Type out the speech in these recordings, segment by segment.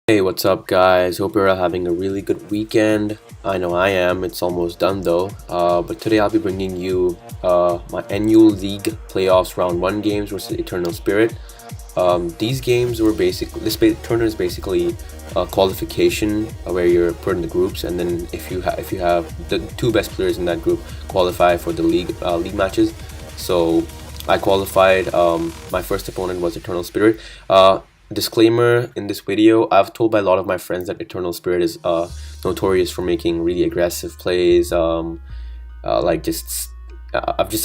Hey, what's up, guys? Hope you're all having a really good weekend. I know I am. It's almost done though. But today I'll be bringing you my NUL League playoffs round one games versus Eternal Spirit. These games were basically tournament is basically a qualification where you're put in the groups, and then if you have the two best players in that group qualify for the league matches. So I qualified. My first opponent was Eternal Spirit. Disclaimer in this video, I've told by a lot of my friends that Eternal Spirit is notorious for making really aggressive plays. I've just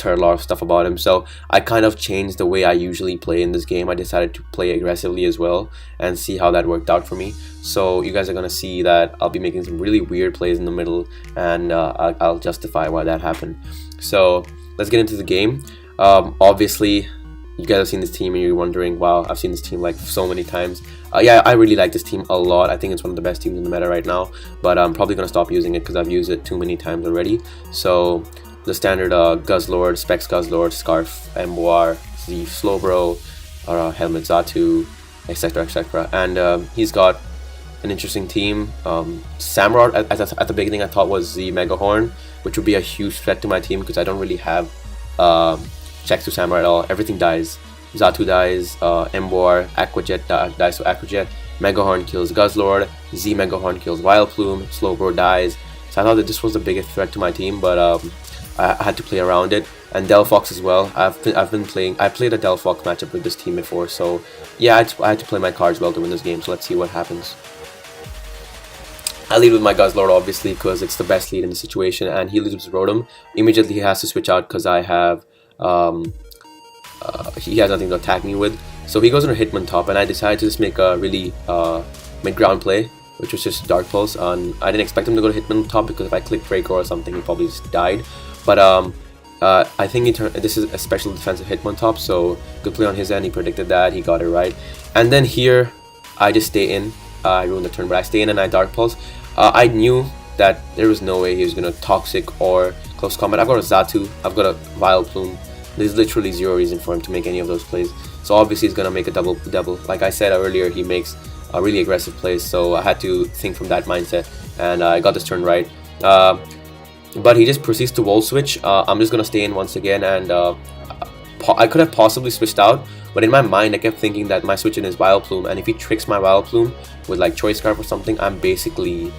heard a lot of stuff about him, so I kind of changed the way I usually play in this game. I decided to play aggressively as well and see how that worked out for me. So you guys are gonna see that I'll be making some really weird plays in the middle, and I'll justify why that happened. So let's get into the game. Obviously, you guys have seen this team and you're wondering, wow, I've seen this team like so many times. Yeah, I really like this team a lot. I think it's one of the best teams in the meta right now, but I'm probably going to stop using it because I've used it too many times already. So the standard Guzzlord, Specs Guzzlord, Scarf, Emboar, Thief, Slowbro, Helmet Zatu, etc, etc. And he's got an interesting team. Samurott at the beginning I thought was the Mega Horn, which would be a huge threat to my team because I don't really have checks to Samurai at all. Everything dies. Zatu dies, Emboar, Aquajet dies to Aquajet, Megahorn kills Guzzlord, Z Megahorn kills Vileplume, Slowbro dies. So I thought that this was the biggest threat to my team, but I had to play around it. And Delphox as well. I played a Delphox matchup with this team before, so yeah, I had to play my cards well to win this game. So let's see what happens. I lead with my Guzzlord obviously because it's the best lead in the situation, and he leads with Rotom. Immediately he has to switch out because I have he has nothing to attack me with, so he goes on a Hitmontop, and I decided to just make a really mid-ground play, which was just Dark Pulse. And I didn't expect him to go to Hitmontop because if I click Breaker or something, he probably just died. But I think this is a special defensive Hitmontop, so good play on his end. He predicted that, he got it right. And then here, I just stay in. I ruined the turn, but I stay in and I Dark Pulse. I knew that there was no way he was gonna Toxic or Close Combat. I've got a Zatu, I've got a Vileplume. There's literally zero reason for him to make any of those plays. So obviously he's gonna make a double. Like I said earlier, he makes a really aggressive plays. So I had to think from that mindset, and I got this turn right. But he just proceeds to Volt Switch. I'm just gonna stay in once again, and I could have possibly switched out, but in my mind I kept thinking that my switch in is Vileplume, and if he tricks my Vileplume with like Choice Scarf or something, I'm basically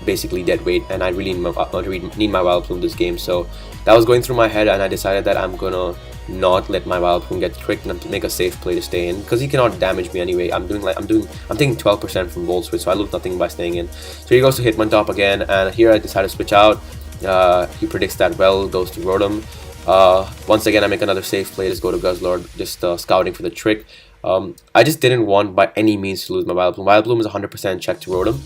basically dead weight, and I really need my Vileplume this game. So that was going through my head, and I decided that I'm gonna not let my Vileplume get tricked and make a safe play to stay in because he cannot damage me anyway. I'm taking 12% from Volt Switch, so I lose nothing by staying in. So he goes to Hitmontop again, and here I decided to switch out. He predicts that well, goes to Rotom. Once again I make another safe play, just go to Guzzlord, just scouting for the trick. I just didn't want by any means to lose my Vileplume. Vileplume is 100% check to Rotom,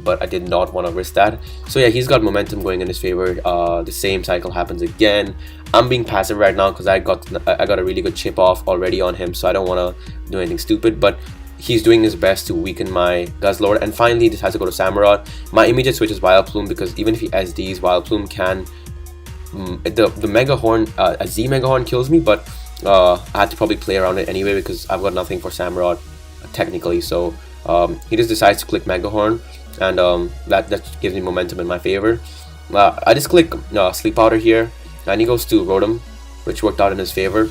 but I did not want to risk that. So yeah, he's got momentum going in his favor. The same cycle happens again. I'm being passive right now because I got a really good chip off already on him, so I don't want to do anything stupid, but he's doing his best to weaken my Guzzlord, and finally he decides to go to Samurott. My immediate switch is Vileplume because even if he SDs, Vileplume can the Mega Horn, a Z Mega Horn kills me, but I had to probably play around it anyway because I've got nothing for Samurott technically. So he just decides to click Mega Horn, and that gives me momentum in my favor. I just click Sleep Powder here, and he goes to Rotom, which worked out in his favor.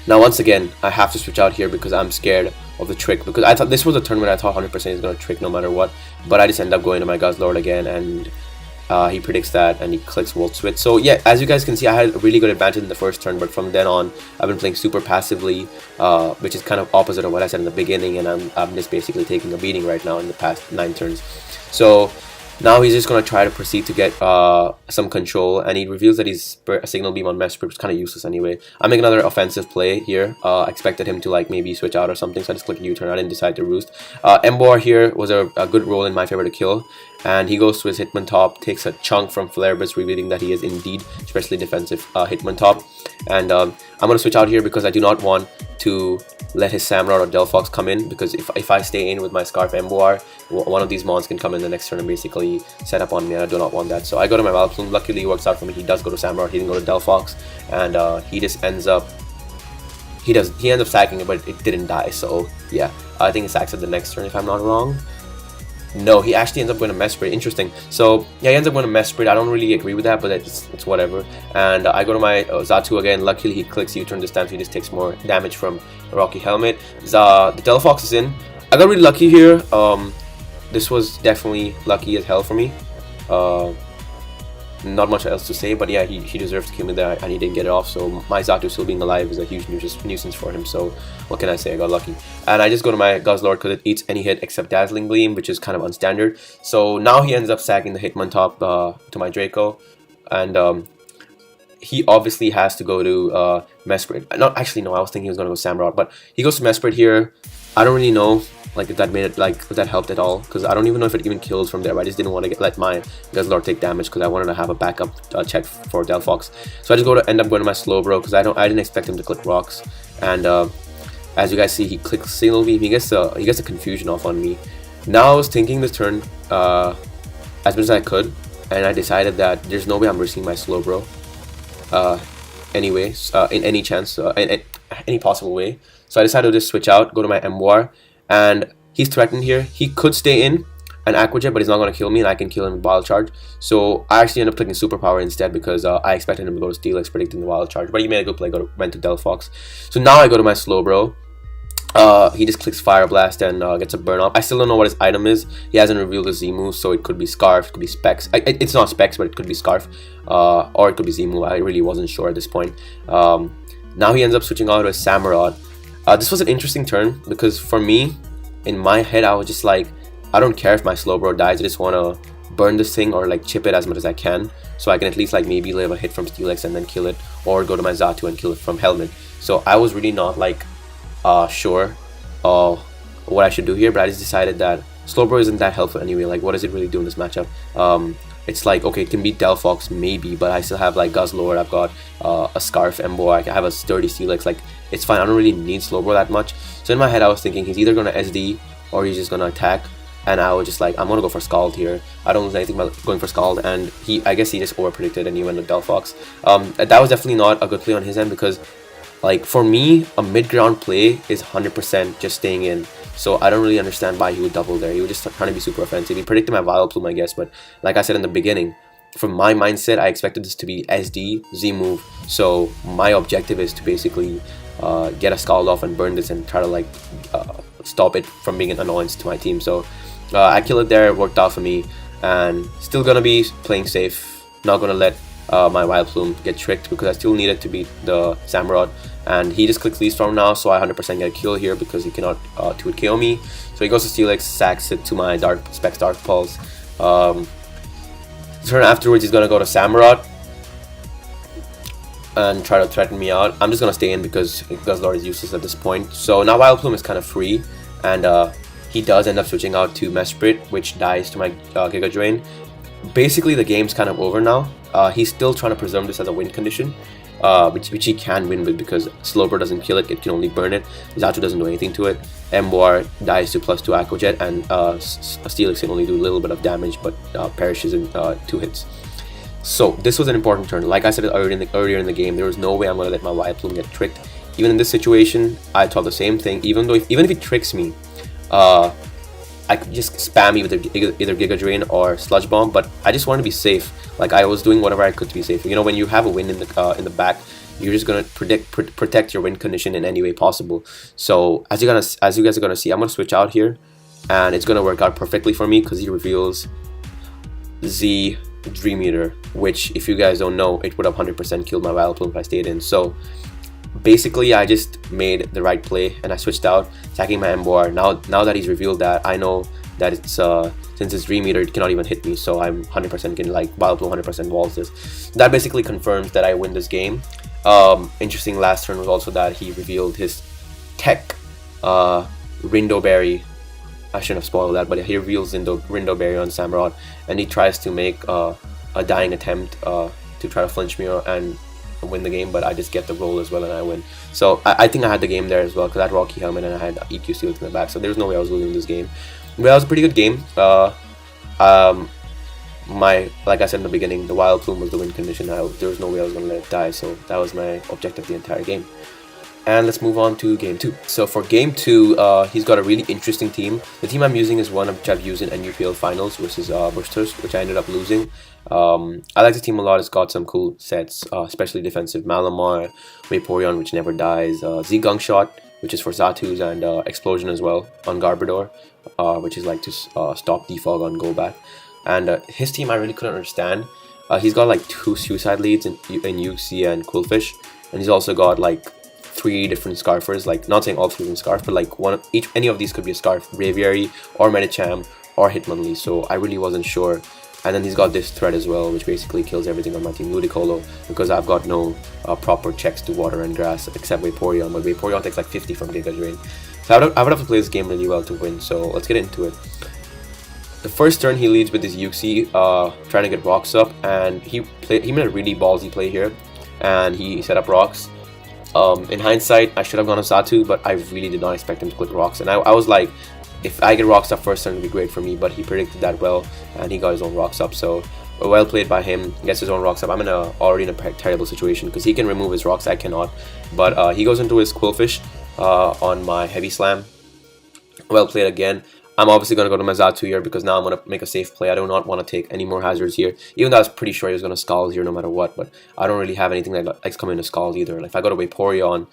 Now once again I have to switch out here because I'm scared of the trick, because I thought this was a turn when I thought 100% he's going to trick no matter what, but I just end up going to my Guzzlord again, and he predicts that and he clicks Volt Switch. So yeah, as you guys can see, I had a really good advantage in the first turn, but from then on I've been playing super passively, which is kind of opposite of what I said in the beginning, and I'm just basically taking a beating right now in the past 9 turns. So now he's just going to try to proceed to get some control, and he reveals that he's a Signal Beam on Mesprit, which is kind of useless anyway. I make another offensive play here. I expected him to like maybe switch out or something, so I just clicked U-turn. I didn't decide to roost. Emboar here was a good roll in my favor to kill, and he goes to his Hitmontop, takes a chunk from Flareblitz, revealing that he is indeed especially defensive Hitmontop. And I'm going to switch out here because I do not want to let his Samurott or Delphox come in, because if I stay in with my Scarf Emboar, one of these mons can come in the next turn and basically set up on me, and I do not want that. So I go to my Vileplume. Luckily it works out for me. He does go to Samurott, he didn't go to Delphox, and he just ends up he ends up sacking it, but it didn't die. So yeah, I think he sacks it the next turn if I'm not wrong. No, he actually ends up going to Mesprit. Interesting. So yeah, he ends up going to Mesprit. I don't really agree with that, but it's whatever. And I go to my Xatu again. Luckily, he clicks U-turn this time, so he just takes more damage from Rocky Helmet. The Delphox is in. I got really lucky here. This was definitely lucky as hell for me. Not much else to say, but yeah, he deserved to kill me there, and he didn't get it off. So my Xatu still being alive is a huge nuisance for him. So what can I say? I got lucky, and I just go to my Guzzlord because it eats any hit except Dazzling Gleam, which is kind of unstandard. So now he ends up sacking the Hitmontop to my Draco, and he obviously has to go to Mesprit. Not actually, no. I was thinking he was gonna go Samurott, but he goes to Mesprit here. I don't really know. Like if that made it, like if that helped at all, because I don't even know if it even kills from there. But I just didn't want to let my Guzzlord take damage because I wanted to have a backup check for Delphox. So I just end up going to my Slowbro because I didn't expect him to click rocks, and as you guys see, he clicks Signal Beam. He gets a confusion off on me. Now I was thinking this turn as much as I could, and I decided that there's no way I'm risking my Slowbro. Anyways, in any chance, in any possible way. So I decided to just switch out, go to my Emboar. And he's threatened here. He could stay in an Aqua Jet, but he's not going to kill me, and I can kill him with Wild Charge. So I actually ended up clicking Superpower instead because I expected him to go to Steelix, predicting the Wild Charge. But he made a good play, went to Delphox. So now I go to my Slowbro. He just clicks Fire Blast and gets a burn off. I still don't know what his item is. He hasn't revealed the Z move, so it could be Scarf, it could be Specs. It's not Specs, but it could be Scarf, or it could be Z move. I really wasn't sure at this point. Now he ends up switching out to a Samurott. This was an interesting turn because for me, in my head, I was just like, I don't care if my Slowbro dies. I just want to burn this thing or like chip it as much as I can, so I can at least like maybe live a hit from Steelix and then kill it, or go to my Xatu and kill it from Helmet. So I was really not like sure what I should do here, but I just decided that Slowbro isn't that helpful anyway. Like, what does it really do in this matchup? It's like, okay, it can beat Delphox maybe, but I still have like Guzzlord, I've got a Scarf Emboar, I have a sturdy Steelix. Like, it's fine, I don't really need Slowbro that much. So in my head I was thinking he's either gonna SD or he's just gonna attack, and I was just like, I'm gonna go for Scald here. I don't lose anything by going for Scald, and I guess he just over predicted and he went to Delphox. That was definitely not a good play on his end, because like for me, a mid-ground play is 100% just staying in. So I don't really understand why he would double there. He was just trying to be super offensive. He predicted my Vileplume, I guess, but like I said in the beginning, from my mindset, I expected this to be SD, Z move. So my objective is to basically get a Scald off and burn this and try to like stop it from being an annoyance to my team. So I kill it there, it worked out for me, and still gonna be playing safe, not gonna let my Vileplume get tricked because I still need it to beat the Samurott. And he just clicks Leaf Storm now, so I 100% get a kill here because he cannot 2-hit KO me. So he goes to Steelix, sacks it to my Specs Dark Pulse. Turn afterwards, he's gonna go to Samurott and try to threaten me out. I'm just gonna stay in because Guzzlord is useless at this point. So now Vileplume is kind of free, and he does end up switching out to Mesprit, which dies to my Giga Drain. Basically, the game's kind of over now. He's still trying to preserve this as a win condition, which he can win with because Slowbro doesn't kill it, it can only burn it. Xatu doesn't do anything to it. Emboar dies to +2 Aqua Jet, and Steelix can only do a little bit of damage but perishes in 2 hits. So this was an important turn. Like I said earlier in the game, there was no way I'm going to let my Vileplume get tricked. Even in this situation, I thought the same thing. Even if he tricks me, I could just spam either Giga Drain or Sludge Bomb, but I just wanted to be safe. Like, I was doing whatever I could to be safe. You know, when you have a win in the back, you're just gonna protect your win condition in any way possible. So as you guys are gonna see, I'm gonna switch out here, and it's gonna work out perfectly for me because he reveals the Dream Eater, which, if you guys don't know, it would have 100% killed my Vileplume if I stayed in. So basically, I just made the right play and I switched out, attacking my Emboar. Now that he's revealed that, I know that it's since it's Dream Eater, it cannot even hit me, so I'm 100% getting like Vileplume 100% walls this. That basically confirms that I win this game. Interesting last turn was also that he revealed his tech Rindo Berry. I shouldn't have spoiled that, but he reveals Rindo Berry on Samurott, and he tries to make a dying attempt to try to flinch me and win the game, but I just get the roll as well and I win. So I think I had the game there as well because I had Rocky Helmet and I had EQ Steelix in the back, so there's no way I was losing this game. But that was a pretty good game. Like I said in the beginning, the Vileplume was the win condition. There was no way I was going to let it die, so that was my objective the entire game. And let's move on to game 2. So for game 2, he's got a really interesting team. The team I'm using is one which I've used in NUPL finals versus Boosters, which I ended up losing. I like the team a lot. It's got some cool sets, especially defensive Malamar, Vaporeon, which never dies, Z Gungshot, which is for Zatus, and Explosion as well on Garbodor, which is like to stop defog on go back. And his team I really couldn't understand. He's got like 2 suicide leads in Uxie and Quillfish, and he's also got like 3 different Scarfers, like not saying all 3 of them Scarf, but like any of these could be a Scarf, Braviary or Medicham or Hitmonlee, so I really wasn't sure. And then he's got this threat as well, which basically kills everything on my team, Ludicolo, because I've got no proper checks to water and grass except Vaporeon, but Vaporeon takes like 50 from Giga Drain. So I would have to play this game really well to win, so let's get into it. The first turn he leads with his Uxie, trying to get rocks up, and he made a really ballsy play here, and he set up rocks. In hindsight, I should have gone to Zatu, but I really did not expect him to click rocks, and I was like, if I get rocks up first turn, it would be great for me, but he predicted that well, and he got his own rocks up, so well played by him. Gets his own rocks up. I'm already in a terrible situation, because he can remove his rocks, I cannot, but he goes into his Quillfish on my Heavy Slam. Well played again. I'm obviously going to go to my Zatu here, because now I'm going to make a safe play. I do not want to take any more hazards here, even though I was pretty sure he was going to Scald here no matter what, but I don't really have anything that likes coming to Scald either. Like if I go to Vaporeon,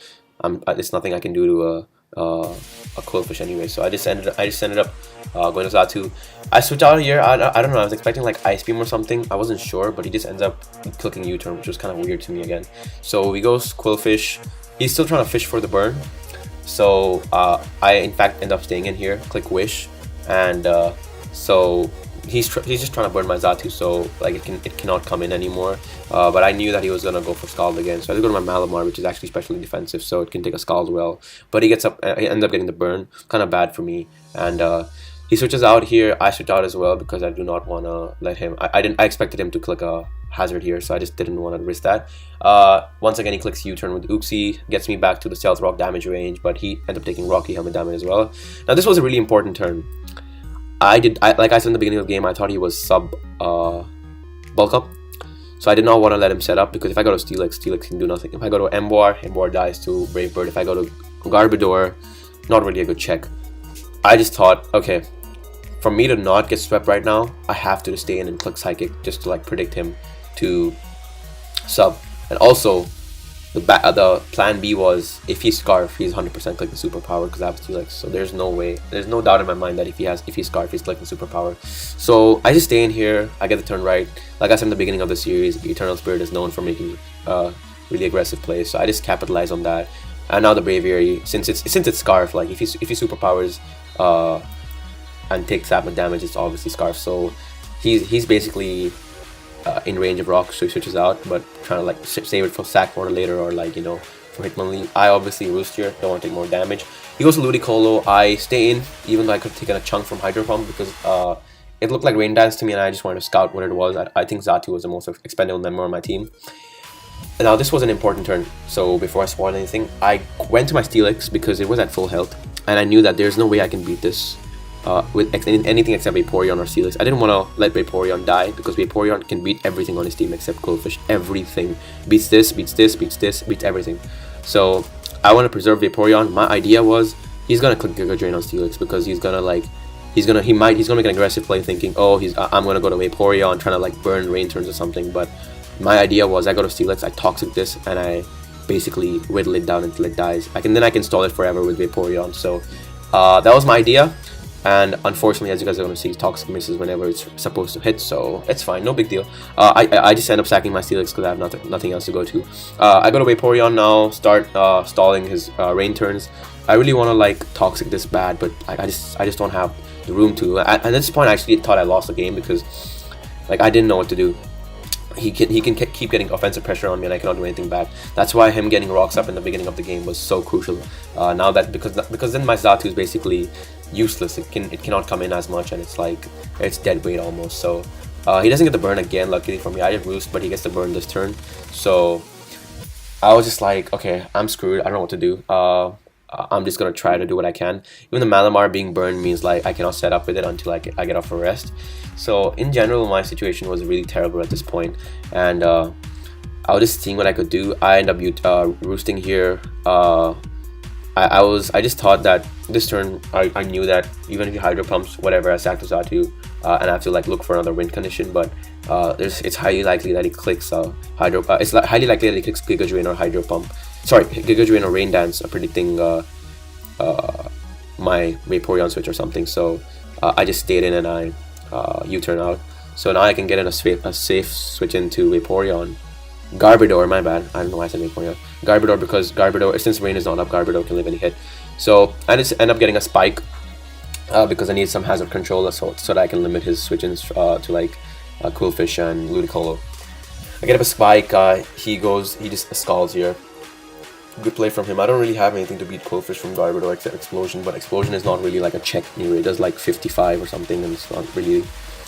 there's nothing I can do to a Quillfish anyway, so I just ended up going to Zatu. I switched out here. I don't know, I was expecting like Ice Beam or something, I wasn't sure, but he just ends up clicking U-turn, which was kind of weird to me again. So he goes Quillfish. He's still trying to fish for the burn, so I in fact end up staying in here, click Wish, and so he's just trying to burn my Zatu, so like it cannot come in anymore. But I knew that he was gonna go for Scald again, so I just go to my Malamar, which is actually specially defensive, so it can take a Scald well. But he ends up getting the burn, kind of bad for me. And he switches out here. I switch out as well, because I do not want to let him. I expected him to click a hazard here, so I just didn't want to risk that. Once again, he clicks U-turn with Uxie, gets me back to the Stealth Rock damage range, but he ended up taking Rocky Helmet damage as well. Now this was a really important turn. Like I said in the beginning of the game, I thought he was sub bulk up, so I did not want to let him set up, because if I go to Steelix can do nothing. If I go to Emboar dies to Brave Bird. If I go to Garbodor, not really a good check. I just thought, okay, for me to not get swept right now, I have to stay in and click Psychic just to like predict him to sub. And also, the plan B was, if he's Scarf, he's 100% clicking Superpower, because I have Steelix. So there's no way, there's no doubt in my mind that if he's Scarf, he's clicking Superpower. So I just stay in here. I get the turn right. Like I said in the beginning of the series, Eternal Spirit is known for making really aggressive plays. So I just capitalize on that. And now the Braviary, since it's Scarf, like if he superpowers and takes that much damage, it's obviously Scarf. So he's basically in range of rocks, so he switches out, but trying to like save it for sack water later, or like, you know, for Hitmonlee. I obviously roost here, don't want to take more damage. He goes to Ludicolo. I stay in, even though I could have taken a chunk from Hydro Pump, because it looked like Rain Dance to me, and I just wanted to scout what it was. I think Zatu was the most expendable member on my team. And now this was an important turn, so before I spawned anything, I went to my Steelix because it was at full health, and I knew that there's no way I can beat this with anything except Vaporeon or Steelix. I didn't want to let Vaporeon die, because Vaporeon can beat everything on his team except Quillfish. Everything. Beats this, beats this, beats this, beats everything. So I want to preserve Vaporeon. My idea was, he's gonna click Giga Drain on Steelix, because he's gonna make an aggressive play thinking, oh, I'm gonna go to Vaporeon trying to like burn rain turns or something. But my idea was, I go to Steelix, I Toxic this, and I basically whittle it down until it dies. Then I can stall it forever with Vaporeon. So that was my idea. And unfortunately, as you guys are going to see, Toxic misses whenever it's supposed to hit, so it's fine, no big deal. I just end up sacking my Steelix because I have nothing else to go to. I go to Vaporeon now, start stalling his rain turns. I really want to like Toxic this bad, but I just don't have the room to. At this point, I actually thought I lost the game, because like I didn't know what to do. He can keep getting offensive pressure on me, and I cannot do anything back. That's why him getting rocks up in the beginning of the game was so crucial. Now that because then my Zatu is basically useless. It cannot come in as much, and it's dead weight almost. So he doesn't get the burn again, luckily for me. I did roost, but he gets the burn this turn. So I was just like, okay, I'm screwed. I don't know what to do. I'm just gonna try to do what I can. Even the Malamar being burned means like I cannot set up with it until I get off a rest. So in general, my situation was really terrible at this point, and I was just seeing what I could do. I end up roosting here. I just thought that this turn I knew that even if he hydro pumps whatever, I sack to Zatu, and I have to like look for another win condition. But it's highly likely that he clicks hydro. It's highly likely that he clicks Giga Drain or hydro pump. Sorry, Giga Drain or Rain Dance, predicting my Vaporeon switch or something. So I just stayed in and I U-turn out. So now I can get in a safe switch into Vaporeon. Garbodor, my bad. I don't know why I said Vaporeon. Garbodor, because Garbodor, since Rain is not up, Garbodor can live any hit. So I just end up getting a Spike because I need some hazard control so that I can limit his switch-ins to like Quillfish and Ludicolo. I get up a Spike. He just scalds here. Good play from him. I don't really have anything to beat Quillfish from Garbodor except Explosion, but Explosion is not really like a check anyway. It does like 55 or something, and it's not really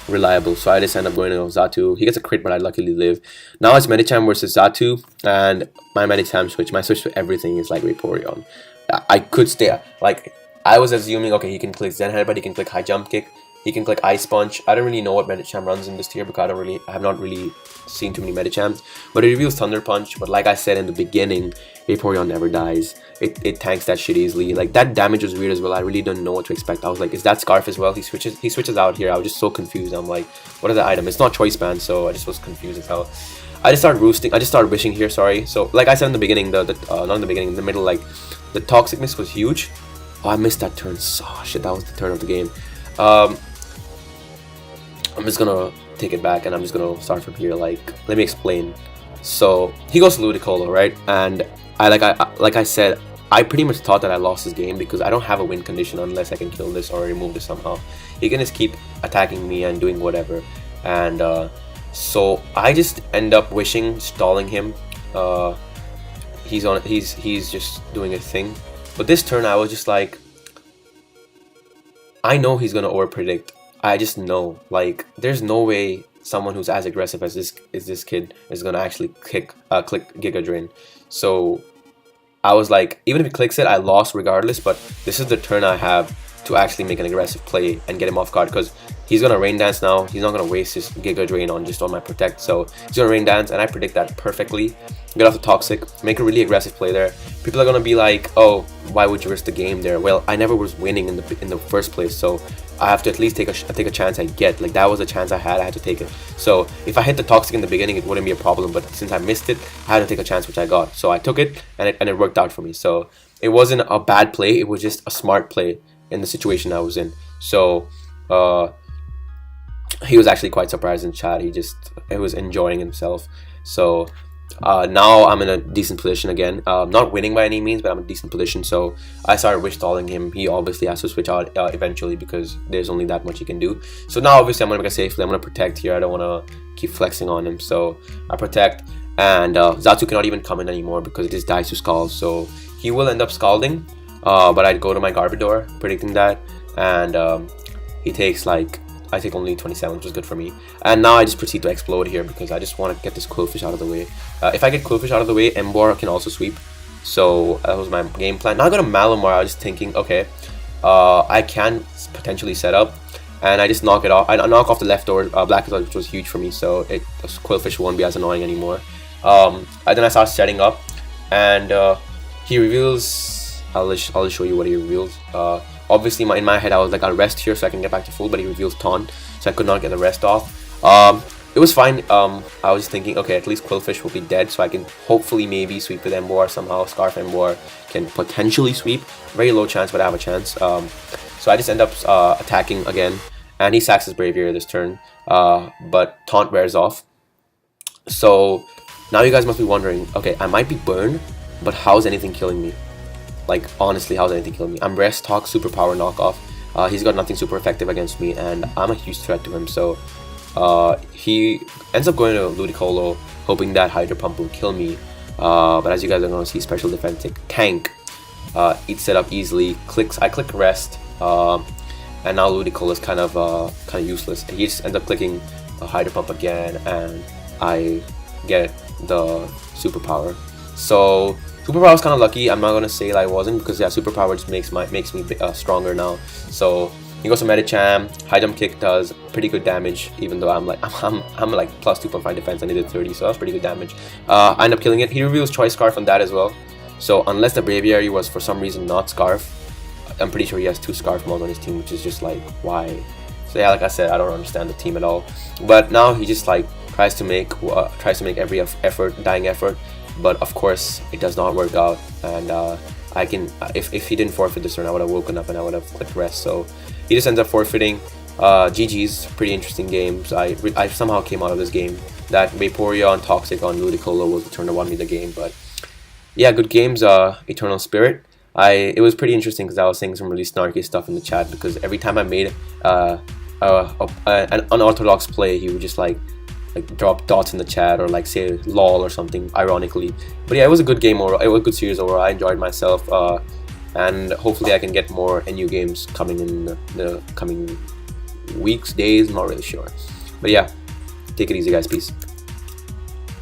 reliable. So I just end up going to Zatu. He gets a crit, but I luckily live. Now it's Medicham versus Zatu, and my Medicham switch, my switch to everything is like Vaporeon. I could stay, like, I was assuming, okay, he can click Zen Head, but he can click High Jump Kick, he can click Ice Punch. I don't really know what Medicham runs in this tier because I have not really seen too many Medichams, but it reveals Thunder Punch. But like I said in the beginning, Vaporeon never dies. It tanks that shit easily. Like, that damage was weird as well. I really don't know what to expect. I was like, is that Scarf as well? He switches out here. I was just so confused. I'm like, what is the item? It's not Choice Band, so I just was confused as hell. I just started roosting. I just started wishing here, sorry. So like I said in the beginning, not in the beginning, in the middle, like, the Toxicness was huge. Oh, I missed that turn. Oh shit, that was the turn of the game. I'm just gonna take it back and I'm just gonna start from here. Like, let me explain. So he goes to Ludicolo, right? And like I said, I pretty much thought that I lost this game because I don't have a win condition unless I can kill this or remove this somehow. He can just keep attacking me and doing whatever. And so I just end up wishing, stalling him. He's just doing a thing. But this turn I was just like, I know he's gonna overpredict. I just know, like, there's no way someone who's as aggressive as this kid is gonna actually click Giga Drain. So I was like, even if he clicks it, I lost regardless. But this is the turn I have to actually make an aggressive play and get him off guard, because he's gonna Rain Dance now. He's not gonna waste his Giga Drain on my Protect. So he's gonna Rain Dance, and I predict that perfectly. Get off the Toxic, make a really aggressive play there. People are gonna be like, oh, why would you risk the game there? Well, I never was winning in the first place, so I have to at least take a chance I get. Like, that was a chance I had to take it. So if I hit the Toxic in the beginning, it wouldn't be a problem, but since I missed it, I had to take a chance, which I got. So I took it, and it worked out for me. So it wasn't a bad play, it was just a smart play in the situation I was in. So he was actually quite surprised in chat. He was enjoying himself. So now I'm in a decent position again. Not winning by any means, but I'm in a decent position. So I started wish stalling him. He obviously has to switch out eventually because there's only that much he can do. So now obviously I'm gonna make a safe play. I'm gonna protect here. I don't want to keep flexing on him. So I protect, and Zatu cannot even come in anymore because it just dies to Scald. So he will end up scalding. But I'd go to my Garbodor, predicting that, and he takes, like, I take only 27, which is good for me. And now I just proceed to explode here because I just want to get this Quillfish out of the way. If I get Quillfish out of the way, Emboar can also sweep. So that was my game plan. Now I go to Malamar. I was just thinking, okay, I can potentially set up, and I just knock it off. I knock off the left door Black Result, which was huge for me, so Quillfish won't be as annoying anymore. And then I start setting up, and he reveals. I'll just show you what he reveals. Obviously, in my head, I was like, I'll rest here so I can get back to full, but he reveals Taunt, so I could not get the rest off. It was fine. I was just thinking, okay, at least Quillfish will be dead, so I can hopefully maybe sweep with Emboar somehow. Scarf Emboar can potentially sweep. Very low chance, but I have a chance. So I just end up attacking again, and he sacks his Braviary this turn, but Taunt wears off. So now you guys must be wondering, okay, I might be burned, but how's anything killing me? Like, honestly, how's anything killing me? I'm Rest Talk, Superpower knockoff. He's got nothing super effective against me, and I'm a huge threat to him. So he ends up going to Ludicolo, hoping that Hydro Pump will kill me. But as you guys are going to see, Special Defense Tank eats it up easily. I click Rest, and now Ludicolo is kind of useless. He just ends up clicking Hydro Pump again, and I get the Superpower. So Superpower was kind of lucky. I'm not gonna say that I wasn't, because yeah, Superpower just makes me stronger now. So He goes to Medicham. High jump kick does pretty good damage, even though I'm like plus 2.5 defense and he did 30, so that's pretty good damage. I end up killing it. He reveals Choice Scarf on that as well. So unless the Braviary was for some reason not Scarf, I'm pretty sure he has 2 Scarf mods on his team, which is just like, why? So yeah, like I said, I don't understand the team at all. But now he just like tries to make every dying effort, but of course it does not work out. And I can, if he didn't forfeit this turn, I would have woken up and I would have clicked rest. So he just ends up forfeiting. GG's, pretty interesting games. I somehow came out of this game. That Vaporeon on Toxic on Ludicolo was the turn that won me the game. But yeah, good games. Eternal Spirit. It was pretty interesting because I was saying some really snarky stuff in the chat, because every time I made an unorthodox play, he would just like drop dots in the chat or like say lol or something ironically. But yeah, it was a good game overall. It was a good series overall. I enjoyed myself, and hopefully I can get more NU games coming in the coming weeks, days, I'm not really sure. But yeah, take it easy guys, peace.